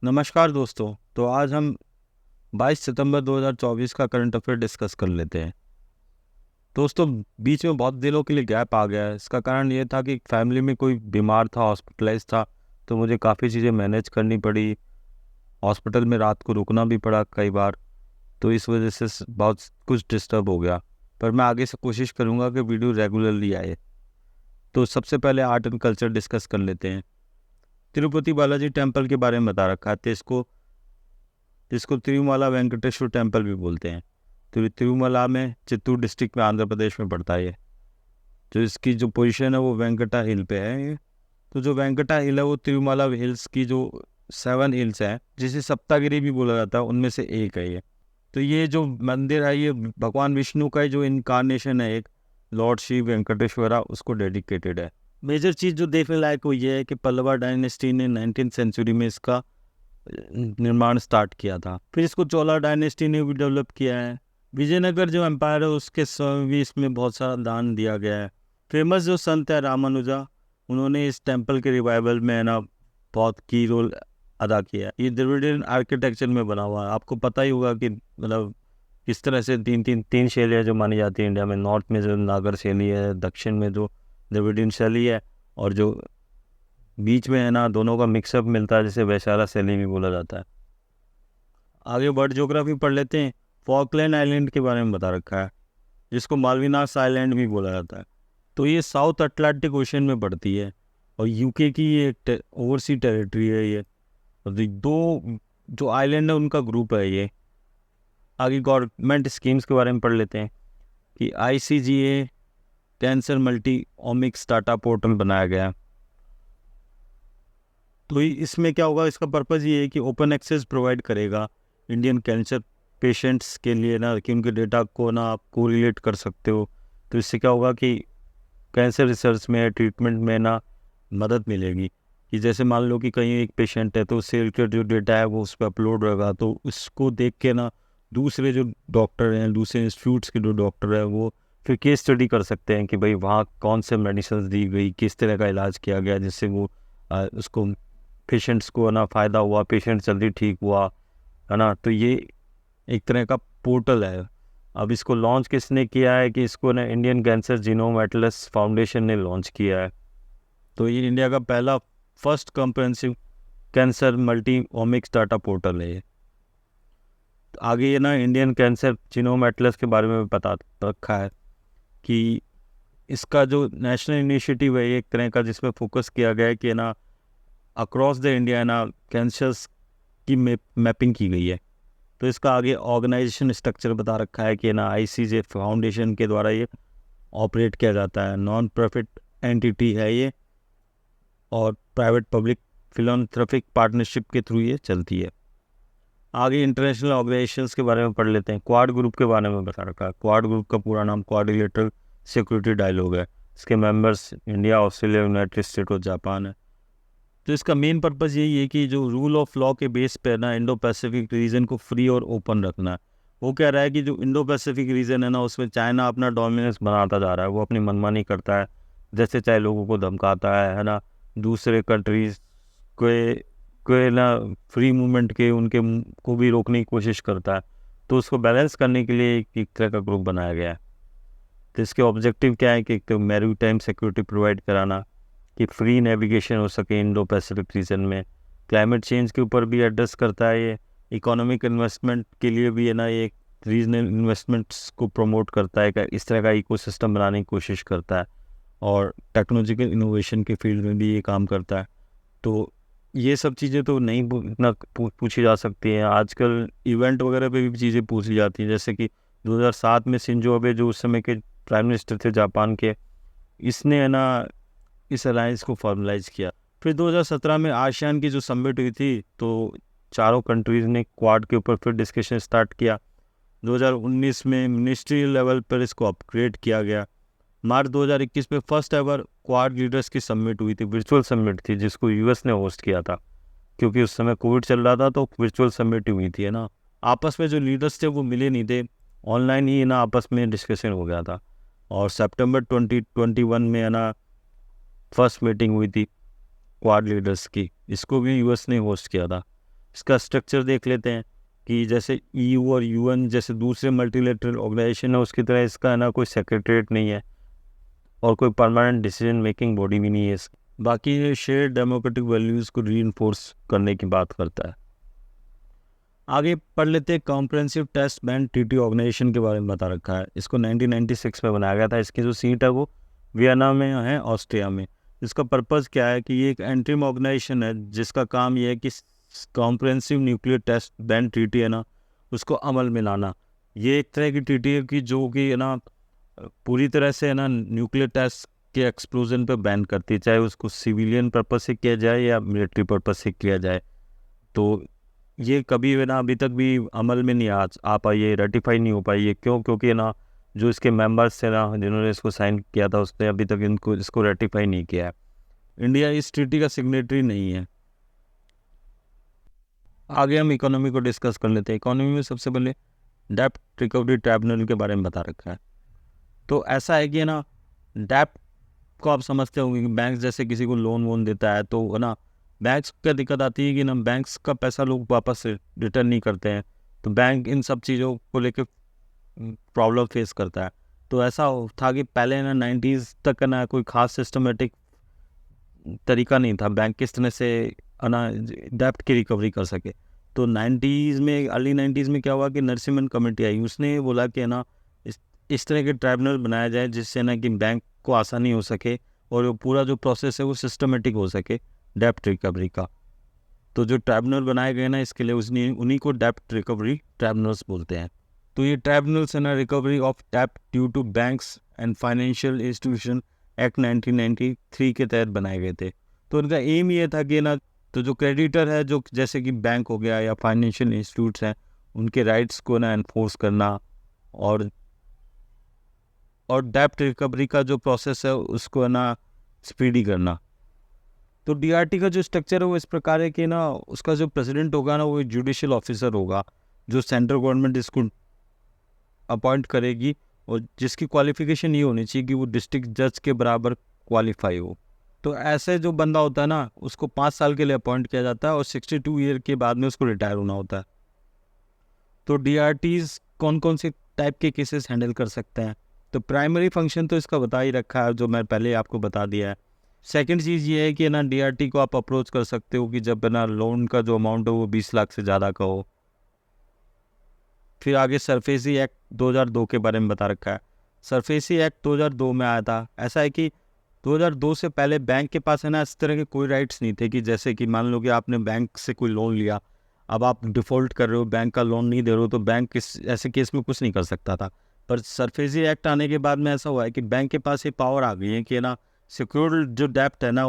नमस्कार दोस्तों। तो आज हम 22 सितंबर 2024 का करंट अफेयर डिस्कस कर लेते हैं। दोस्तों, बीच में बहुत दिनों के लिए गैप आ गया है। इसका कारण ये था कि फैमिली में कोई बीमार था, हॉस्पिटलाइज था, तो मुझे काफ़ी चीज़ें मैनेज करनी पड़ी। हॉस्पिटल में रात को रुकना भी पड़ा कई बार, तो इस वजह से बहुत कुछ डिस्टर्ब हो गया। पर मैं आगे से कोशिश करूँगा कि वीडियो रेगुलरली आए। तो सबसे पहले आर्ट एंड कल्चर डिस्कस कर लेते हैं। तिरुपति बालाजी टेम्पल के बारे में बता रखा है। तो इसको तिरुमला वेंकटेश्वर टेम्पल भी बोलते हैं। तो तिरुमला में चित्तूर डिस्ट्रिक्ट में आंध्र प्रदेश में पड़ता है ये। जो इसकी जो पोजीशन है वो वेंकटा हिल पे है ये। तो जो वेंकटा हिल है वो तिरुमला हिल्स की जो 7 हिल्स हैं, जिसे सप्तागिरी भी बोला जाता है, उनमें से एक है ये। तो ये जो मंदिर है ये भगवान विष्णु का जो इनकारनेशन है, एक लॉर्ड शिव वेंकटेश्वरा, उसको डेडिकेटेड है। मेजर चीज़ जो देखने लायक वो ये है कि पल्लवा डायनेस्टी ने 19th सेंचुरी में इसका निर्माण स्टार्ट किया था। फिर इसको चोला डायनेस्टी ने भी डेवलप किया है। विजयनगर जो एम्पायर है उसके समय भी इसमें बहुत सारा दान दिया गया है। फेमस जो संत है रामानुजा, उन्होंने इस टेम्पल के रिवाइवल में है ना बहुत की रोल अदा किया है। ये द्रविडियन आर्किटेक्चर में बना हुआ है। आपको पता ही होगा कि मतलब किस तरह से तीन शैलियाँ जो मानी जाती है इंडिया में। नॉर्थ में जो नागर शैली है, दक्षिण में जो द्रविडियन शैली है, और जो बीच में है ना दोनों का मिक्सअप मिलता है, जिसे वैशाला शैली भी बोला जाता है। आगे वर्ल्ड ज्योग्राफी पढ़ लेते हैं। फॉकलैंड आइलैंड के बारे में बता रखा है, जिसको मालविनास आइलैंड भी बोला जाता है। तो ये साउथ अटलांटिक ओशन में पड़ती है और यूके की ये ओवरसी टेरिटरी है ये। और दो जो आइलैंड है उनका ग्रुप है ये। आगे गवर्नमेंट स्कीम्स के बारे में पढ़ लेते हैं कि ICGA cancer multi omics data portal बनाया गया है। तो इसमें क्या होगा, इसका पर्पज़ ये है कि ओपन एक्सेस प्रोवाइड करेगा इंडियन कैंसर पेशेंट्स के लिए ना, कि उनके डेटा को ना आप कोरिलेट कर सकते हो। तो इससे क्या होगा कि कैंसर रिसर्च में, ट्रीटमेंट में ना मदद मिलेगी। कि जैसे मान लो कि कहीं एक पेशेंट है तो उससे रिलेटेड जो डेटा है वो उस पर अपलोड रहेगा, तो उसको देख के ना दूसरे जो डॉक्टर हैं, दूसरे इंस्टीट्यूट्स के जो डॉक्टर हैं, वो फिर केस स्टडी कर सकते हैं कि भाई वहाँ कौन से मेडिसिन दी गई, किस तरह का इलाज किया गया, जिससे वो उसको पेशेंट्स को ना फ़ायदा हुआ, पेशेंट जल्दी ठीक हुआ, है ना। तो ये एक तरह का पोर्टल है। अब इसको लॉन्च किसने किया है कि इसको ना Indian cancer genome Atlas foundation ने लॉन्च किया है। तो ये इंडिया का पहला first comprehensive cancer multi omics data portal है ये। आगे ये ना इंडियन कैंसर जीनोम एटलस के बारे में बता रखा है कि इसका जो नेशनल इनिशिएटिव है, एक तरह का जिसमें फोकस किया गया है कि ना अक्रॉस द इंडिया ना कैंसर्स की मैपिंग की गई है। तो इसका आगे ऑर्गेनाइजेशन स्ट्रक्चर बता रखा है कि ना ICJ फाउंडेशन के द्वारा ये ऑपरेट किया जाता है। नॉन प्रॉफिट एंटिटी है ये, और प्राइवेट पब्लिक फिलॉन्थ्रोपिक पार्टनरशिप के थ्रू ये चलती है। आगे इंटरनेशनल ऑर्गेनाइजेशंस के बारे में पढ़ लेते हैं। क्वाड ग्रुप के बारे में बता रखा है। क्वाड ग्रुप का पूरा नाम क्वाड्रिलेटरल सिक्योरिटी डायलॉग है। इसके members India, Australia, United state और जापान है। तो इसका मेन पर्पज़ यही है कि जो रूल ऑफ लॉ के बेस पे ना इंडो पैसिफिक रीजन को फ्री और ओपन रखना है। वो कह रहा है कि जो इंडो पैसिफिक रीजन है ना, उसमें चाइना अपना डोमिनेंस बनाता जा रहा है। वो अपनी मनमानी करता है, जैसे चाहे लोगों को धमकाता है ना। दूसरे कंट्रीज को ना फ्री मूवमेंट के उनके को भी रोकने की कोशिश करता है। तो उसको बैलेंस करने के लिए एक तरह का ग्रुप बनाया गया है। तो इसके ऑब्जेक्टिव क्या है कि एक तो मैरीटाइम सिक्योरिटी प्रोवाइड कराना, कि फ्री नेविगेशन हो सके इंडो पैसिफिक रीजन में। क्लाइमेट चेंज के ऊपर भी एड्रेस करता है ये। इकोनॉमिक इन्वेस्टमेंट के लिए भी है ना, ये रीजनल इन्वेस्टमेंट्स को प्रमोट करता है, इस तरह का इकोसिस्टम बनाने की कोशिश करता है। और टेक्नोलॉजिकल इनोवेशन के फील्ड में भी ये काम करता है। तो ये सब चीज़ें तो नहीं इतना पूछी जा सकती हैं। आजकल इवेंट वगैरह पे भी चीज़ें पूछी जाती हैं, जैसे कि 2007 में शिंजो अबे जो उस समय के प्राइम मिनिस्टर थे जापान के, इसने है ना इस अलायंस को फॉर्मलाइज किया। फिर 2017 में आसियान की जो समिट हुई थी, तो चारों कंट्रीज़ ने क्वाड के ऊपर फिर डिस्कशन स्टार्ट किया। 2019 में मिनिस्ट्रियल लेवल पर इसको अपग्रेड किया गया। मार्च 2021 में फर्स्ट एवर क्वाड लीडर्स की समिट हुई थी, वर्चुअल समिट थी, जिसको US ने होस्ट किया था, क्योंकि उस समय कोविड चल रहा था। तो वर्चुअल समिट हुई थी, है ना। आपस में जो लीडर्स थे वो मिले नहीं थे, ऑनलाइन ही ना आपस में डिस्कशन हो गया था। और सितंबर 2021 में है ना फर्स्ट मीटिंग हुई थी क्वाड लीडर्स की, इसको भी US ने होस्ट किया था। इसका स्ट्रक्चर देख लेते हैं कि जैसे EU और UN जैसे दूसरे मल्टीलेटरल ऑर्गेनाइजेशन है उसकी तरह इसका है ना कोई सेक्रेटरीट नहीं है और कोई परमानेंट डिसीजन मेकिंग बॉडी भी नहीं है बाकी ये शेयर डेमोक्रेटिक वैल्यूज़ को रीइंफोर्स करने की बात करता है। आगे पढ़ लेते हैं comprehensive test ban treaty organization के बारे में बता रखा है। इसको 1996 में बनाया गया था। इसकी जो सीट है वो वियना में है, ऑस्ट्रिया में। इसका पर्पज़ क्या है कि ये एक एंट्रीम ऑर्गेनाइजेशन है जिसका काम ये है कि comprehensive nuclear test ban treaty है ना उसको अमल में लाना। ये एक तरह की ट्रीटी है कि जो कि है ना पूरी तरह से है ना न्यूक्लियर टेस्ट के एक्सप्लोजन पे बैन करती है, चाहे उसको सिविलियन पर्पज से किया जाए या मिलिट्री पर्पज से किया जाए। तो ये कभी है ना अभी तक भी अमल में नहीं आ पाई है, रेटिफाई नहीं हो पाई है। क्यों? क्योंकि है ना जो इसके मेंबर्स थे ना जिन्होंने इसको साइन किया था उसने अभी तक इसको रेटिफाई नहीं किया है। इंडिया इस ट्रीटी का सिग्नेटरी नहीं है। आगे हम इकोनॉमी को डिस्कस कर लेते हैं। इकोनॉमी में सबसे पहले डेप्ट रिकवरी ट्राइब्यूनल के बारे में बता रखा है। तो ऐसा है कि ना डेप्ट को आप समझते होंगे कि बैंक जैसे किसी को लोन वोन देता है तो है ना बैंक्स को क्या दिक्कत आती है कि ना बैंक्स का पैसा लोग वापस रिटर्न नहीं करते हैं, तो बैंक इन सब चीज़ों को लेकर प्रॉब्लम फेस करता है। तो ऐसा था कि पहले ना 90s तक ना कोई खास सिस्टमेटिक तरीका नहीं था बैंक किस तरह से ना डेप्ट की रिकवरी कर सके। तो 90s में अर्ली 90s में क्या हुआ कि नरसिम्हन कमेटी आई, उसने बोला कि ना इस तरह के ट्राइब्यूनल बनाया जाए जिससे ना कि बैंक को आसानी हो सके और वो पूरा जो प्रोसेस है वो सिस्टमेटिक हो सके डेप्ट रिकवरी का। तो जो ट्राइब्यूनल बनाए गए ना इसके लिए उसने उन्हीं को डेप्ट रिकवरी ट्राइब्यूनल्स बोलते हैं। तो ये ट्राइब्यूनल्स है ना रिकवरी ऑफ डेप्ट due to banks and financial institution act 1993 के तहत बनाए गए थे। तो उनका एम ये था कि ना तो जो क्रेडिटर है जो जैसे कि बैंक हो गया या फाइनेंशियल इंस्टीट्यूट्स हैं उनके राइट्स को ना एनफोर्स करना और डेप्ट रिकवरी का जो प्रोसेस है उसको है ना स्पीडी करना। तो डीआरटी का जो स्ट्रक्चर है वो इस प्रकार है कि ना उसका जो प्रेसिडेंट होगा ना वो एक जुडिशियल ऑफिसर होगा जो सेंट्रल गवर्नमेंट इसको अपॉइंट करेगी और जिसकी क्वालिफिकेशन ये होनी चाहिए कि वो डिस्ट्रिक्ट जज के बराबर क्वालिफाई हो। तो ऐसे जो बंदा होता है ना उसको 5 साल के लिए अपॉइंट किया जाता है और 62 ईयर के बाद में उसको रिटायर होना होता है। तो डीआरटीज कौन कौन से टाइप के केसेस हैंडल कर सकते हैं? तो प्राइमरी फंक्शन तो इसका बता ही रखा है जो मैं पहले आपको बता दिया है। सेकंड चीज़ ये है कि ना डीआरटी को आप अप्रोच कर सकते हो कि जब ना लोन का जो अमाउंट है वो 20 लाख से ज़्यादा का हो। फिर आगे सरफेसी एक्ट 2002 के बारे में बता रखा है। सरफेसी एक्ट 2002 में आया था। ऐसा है कि 2002 से पहले बैंक के पास है ना इस तरह के कोई राइट्स नहीं थे कि जैसे कि मान लो कि आपने बैंक से कोई लोन लिया, अब आप डिफ़ॉल्ट कर रहे हो, बैंक का लोन नहीं दे रहे हो, तो बैंक ऐसे केस में कुछ नहीं कर सकता था। पर सरफेसी एक्ट आने के बाद में ऐसा हुआ है कि बैंक के पास ये पावर आ गई है कि ना सिक्योर्ड जो डेप्ट है ना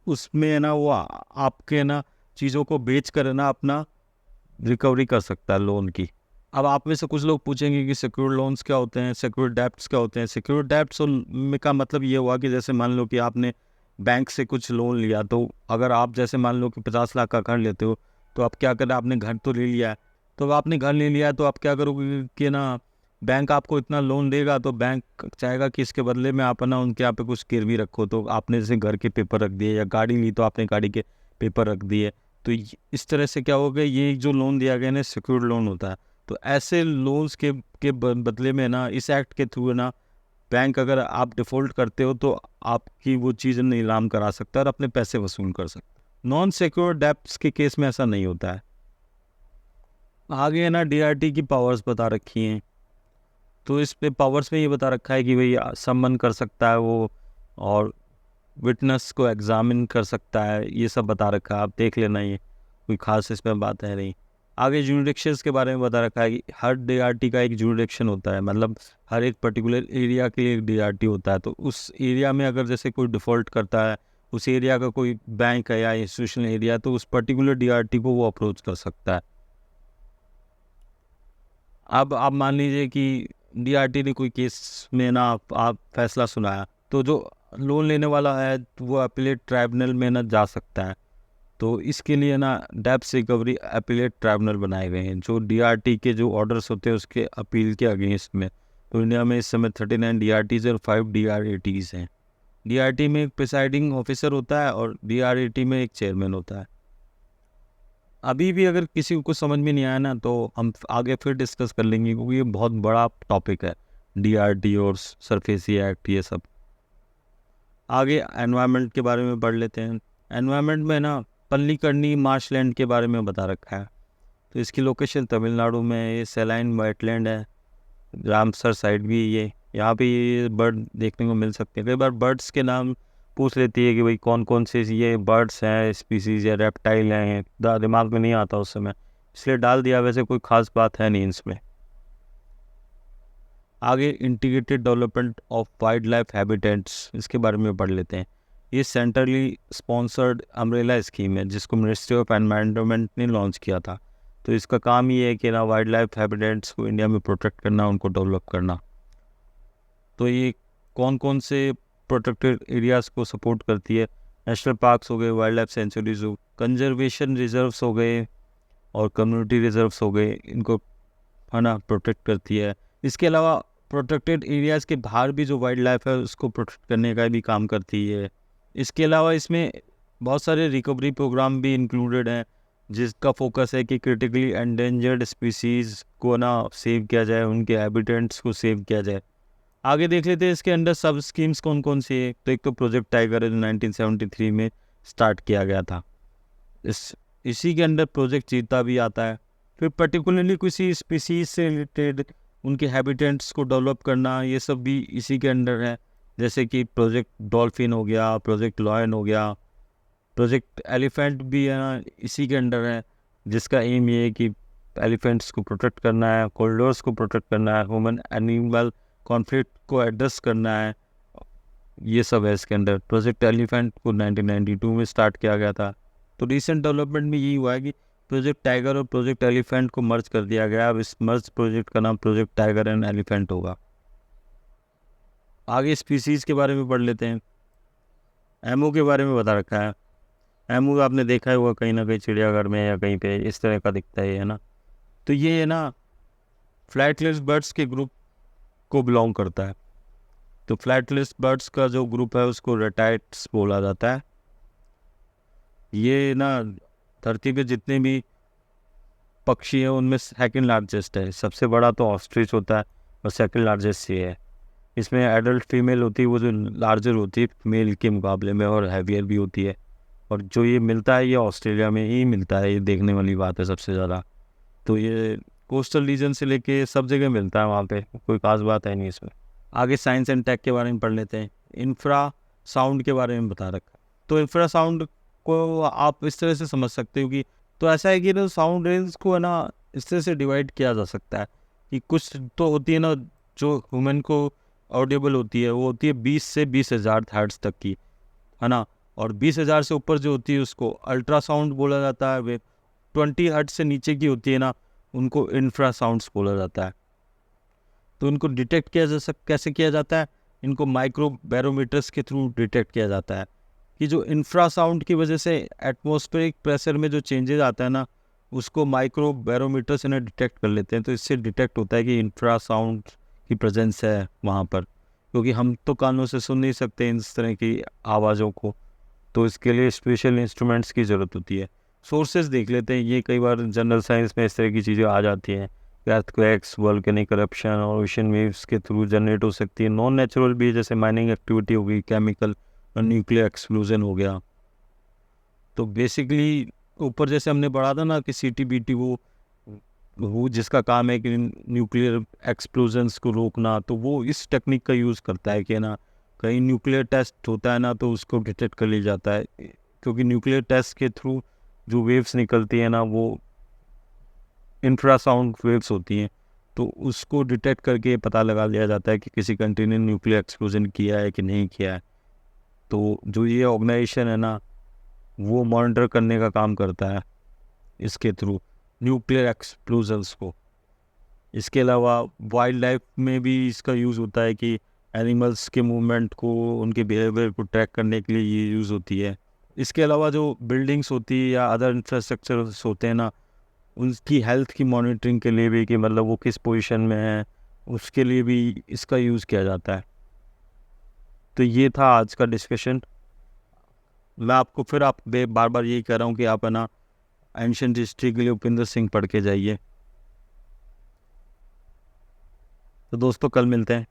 उसमें है ना वो आपके है ना चीज़ों को बेच कर है ना अपना रिकवरी कर सकता है लोन की। अब आप में से कुछ लोग पूछेंगे कि सिक्योर्ड लोन्स क्या होते हैं, सिक्योर्ड डेप्ट्स क्या होते हैं। सिक्योर्ड डेप्ट्स में का मतलब ये हुआ कि जैसे मान लो कि आपने बैंक से कुछ लोन लिया, तो अगर आप जैसे मान लो कि 50 लाख का घर लेते हो तो आप क्या करें, आपने घर तो ले लिया है, तो आपने घर ले लिया है तो आप क्या करोगे कि ना बैंक आपको इतना लोन देगा तो बैंक चाहेगा कि इसके बदले में आप ना उनके यहाँ पे कुछ गिरवी रखो। तो आपने जैसे घर के पेपर रख दिए या गाड़ी ली तो आपने गाड़ी के पेपर रख दिए। तो इस तरह से क्या होगा, ये जो लोन दिया गया ना सिक्योर्ड लोन होता है। तो ऐसे लोन्स के बदले में ना इस एक्ट के थ्रू ना बैंक अगर आप डिफ़ॉल्ट करते हो तो आपकी वो चीज़ नीलाम करा सकता है और अपने पैसे वसूल कर सकता है। नॉन सिक्योर्ड डेप्ट्स के केस में ऐसा नहीं होता है। आगे है ना डीआरटी की पावर्स बता रखी हैं। तो इस पे पावर्स में ये बता रखा है कि भाई सम्मन कर सकता है वो और विटनेस को एग्जामिन कर सकता है, ये सब बता रखा है। आप देख लेना, ये कोई खास इसमें बात है नहीं। आगे जुरिडिक्शंस के बारे में बता रखा है कि हर डीआरटी का एक जुरिडिक्शन होता है, मतलब हर एक पर्टिकुलर एरिया के लिए एक डीआरटी होता है। तो उस एरिया में अगर जैसे कोई डिफ़ॉल्ट करता है, उस एरिया का कोई बैंक है या इंस्टीट्यूशनल एरिया, तो उस पर्टिकुलर डीआरटी को वो अप्रोच कर सकता है। अब आप मान लीजिए कि डीआरटी ने कोई केस में ना आप फैसला सुनाया, तो जो लोन लेने वाला है वो अपीलेट ट्राइब्यूनल में ना जा सकता है। तो इसके लिए ना डेप्ट रिकवरी अपीलेट ट्राइब्यूनल बनाए गए हैं जो डीआरटी के जो ऑर्डर्स होते हैं उसके अपील के अगेंस्ट में। तो इंडिया में इस समय 39 डीआरटीज और 5 डीआरएटीज हैं। डीआरटी में एक प्रिसाइडिंग ऑफिसर होता है और डीआरएटी में एक चेयरमैन होता है। अभी भी अगर किसी को कुछ समझ में नहीं आया ना तो हम आगे फिर डिस्कस कर लेंगे, क्योंकि ये बहुत बड़ा टॉपिक है, DRT और सरफेसी एक्ट ये सब। आगे एनवायरनमेंट के बारे में पढ़ लेते हैं। एनवायरनमेंट में ना पल्लीकरनी मार्शलैंड के बारे में बता रखा है। तो इसकी लोकेशन तमिलनाडु में है। ये सैलाइन वेटलैंड है, रामसर साइड भी ये, यहाँ पे ये बर्ड देखने को मिल सकते हैं। कई बार बर्ड्स के नाम पूछ लेती है कि भाई कौन कौन से ये बर्ड्स हैं, स्पीसीज या रेप्टाइल हैं, दिमाग में नहीं आता उस समय, इसलिए डाल दिया। वैसे कोई खास बात है नहीं इसमें। आगे integrated development of wild life habitats, इसके बारे में पढ़ लेते हैं। ये सेंट्रली स्पॉन्सर्ड अम्ब्रेला स्कीम है जिसको मिनिस्ट्री ऑफ एनवायरनमेंट ने लॉन्च किया था। तो इसका काम ये है कि ना वाइल्ड लाइफ हैबिटेट्स को इंडिया में प्रोटेक्ट करना, उनको डेवलप करना। तो ये कौन कौन से प्रोटेक्टेड एरियाज़ को सपोर्ट करती है? नेशनल पार्क्स हो गए, वाइल्ड लाइफ सेंचुरीज हो, कंजर्वेशन रिजर्व्स हो गए और कम्युनिटी रिजर्व्स हो गए, इनको है ना प्रोटेक्ट करती है। इसके अलावा प्रोटेक्टेड एरियाज़ के बाहर भी जो वाइल्ड लाइफ है उसको प्रोटेक्ट करने का भी काम करती है। इसके अलावा इसमें बहुत सारे रिकवरी प्रोग्राम भी इंक्लूडेड हैं जिसका फोकस है कि क्रिटिकली एंडेंजर्ड स्पीसीज़ को ना सेव किया जाए, उनके हैबिटेट्स को सेव किया जाए। आगे देख लेते हैं इसके अंडर सब स्कीम्स कौन कौन सी है। तो एक तो प्रोजेक्ट टाइगर है जो 1973 में स्टार्ट किया गया था, इसी के अंडर प्रोजेक्ट चीता भी आता है। फिर पर्टिकुलरली किसी स्पीसीज से रिलेटेड उनके हैबिटेट्स को डेवलप करना, ये सब भी इसी के अंडर है। जैसे कि प्रोजेक्ट डॉल्फिन हो गया, प्रोजेक्ट लॉयन हो गया, प्रोजेक्ट एलिफेंट भी है ना इसी के अंडर है, जिसका एम ये है कि एलिफेंट्स को प्रोटेक्ट करना है, कॉरिडोर्स को प्रोटेक्ट करना है, ह्यूमन एनिमल कॉन्फ्लिक्ट को एड्रेस करना है, ये सब है इसके अंदर। प्रोजेक्ट एलिफेंट को 1992 में स्टार्ट किया गया था। तो रिसेंट डेवलपमेंट में यही हुआ है कि प्रोजेक्ट टाइगर और प्रोजेक्ट एलिफेंट को मर्ज कर दिया गया। अब इस मर्ज प्रोजेक्ट का नाम प्रोजेक्ट टाइगर एंड एलिफेंट होगा। आगे स्पीसीज़ के बारे में पढ़ लेते हैं। एमओ के बारे में बता रखा है। एमओ आपने देखा होगा कहीं ना कहीं चिड़ियाघर में या कहीं पे इस तरह का दिखता है ना। तो ये है ना फ्लैटलेस बर्ड्स के ग्रुप को बिलोंग करता है। तो फ्लैटलेस बर्ड्स का जो ग्रुप है उसको रेटाइट्स बोला जाता है। ये ना धरती पे जितने भी पक्षी हैं उनमें सेकंड लार्जेस्ट है। सबसे बड़ा तो ऑस्ट्रिच होता है और सेकंड लार्जेस्ट ये है। इसमें एडल्ट फीमेल होती है वो जो लार्जर होती है मेल के मुकाबले में, और हैवियर भी होती है। और जो ये मिलता है ये ऑस्ट्रेलिया में ही मिलता है, ये देखने वाली बात है सबसे ज़्यादा। तो ये कोस्टल रीजन से लेके सब जगह मिलता है, वहाँ पे कोई खास बात है नहीं इसमें। आगे साइंस एंड टेक के बारे में पढ़ लेते हैं। इंफ्रा साउंड के बारे में बता रखा है। तो इंफ्रा साउंड को आप इस तरह से समझ सकते हो कि, तो ऐसा है कि ना साउंड रेंज को है ना इस तरह से डिवाइड किया जा सकता है कि कुछ तो होती है ना जो ह्यूमन को ऑडिबल होती है, वो होती है 20 से 20,000 हर्ट्ज तक की, है ना। और 20,000 से ऊपर जो होती है उसको अल्ट्रासाउंड बोला जाता है। वे 20 हर्ट्ज से नीचे की होती है ना उनको इंफ्रासाउंड्स बोला जाता है। तो इनको डिटेक्ट किया कैसे किया जाता है? इनको माइक्रो बैरोमीटर्स के थ्रू डिटेक्ट किया जाता है कि जो इंफ्रासाउंड की वजह से एटमॉस्फेरिक प्रेशर में जो चेंजेस आता है ना उसको माइक्रो बैरोमीटर से ना डिटेक्ट कर लेते हैं। तो इससे डिटेक्ट होता है कि इंफ्रासाउंड की प्रेजेंस है वहाँ पर, क्योंकि हम तो कानों से सुन नहीं सकते इस तरह की आवाज़ों को। तो इसके लिए स्पेशल इंस्ट्रूमेंट्स की ज़रूरत होती है। सोर्सेज देख लेते हैं। ये कई बार जनरल साइंस में इस तरह की चीज़ें आ जाती हैं। अर्थक्वेक्स, वोल्केनिक करप्शन और ओशन वेव्स के थ्रू जनरेट हो सकती है। नॉन नेचुरल भी जैसे माइनिंग एक्टिविटी हो गई, केमिकल और न्यूक्लियर एक्सप्लोजन हो गया। तो बेसिकली ऊपर जैसे हमने पढ़ा था ना कि CTBT वो जिसका काम है कि न्यूक्लियर एक्सप्लोजन्स को रोकना, तो वो इस टेक्निक का यूज़ करता है कि ना कहीं न्यूक्लियर टेस्ट होता है ना तो उसको डिटेक्ट कर लिया जाता है, क्योंकि न्यूक्लियर टेस्ट के थ्रू जो वेव्स निकलती है ना वो इंफ्रासाउंड वेव्स होती हैं। तो उसको डिटेक्ट करके पता लगा लिया जाता है कि किसी कंट्री ने न्यूक्लियर एक्सप्लोजन किया है कि नहीं किया है। तो जो ये ऑर्गेनाइजेशन है ना वो मॉनिटर करने का काम करता है इसके थ्रू न्यूक्लियर एक्सप्लोजन्स को। इसके अलावा वाइल्ड लाइफ में भी इसका यूज़ होता है कि एनिमल्स के मूवमेंट को, उनके बिहेवियर को ट्रैक करने के लिए ये यूज़ होती है। इसके अलावा जो बिल्डिंग्स होती है या अदर इंफ्रास्ट्रक्चर्स होते हैं ना उनकी हेल्थ की मॉनिटरिंग के लिए भी, कि मतलब वो किस पोजीशन में है, उसके लिए भी इसका यूज़ किया जाता है। तो ये था आज का डिस्कशन। मैं आपको फिर बार बार यही कह रहा हूँ कि आप है ना एंशियंट हिस्ट्री के लिए उपिंदर सिंह पढ़ के जाइए। तो दोस्तों कल मिलते हैं।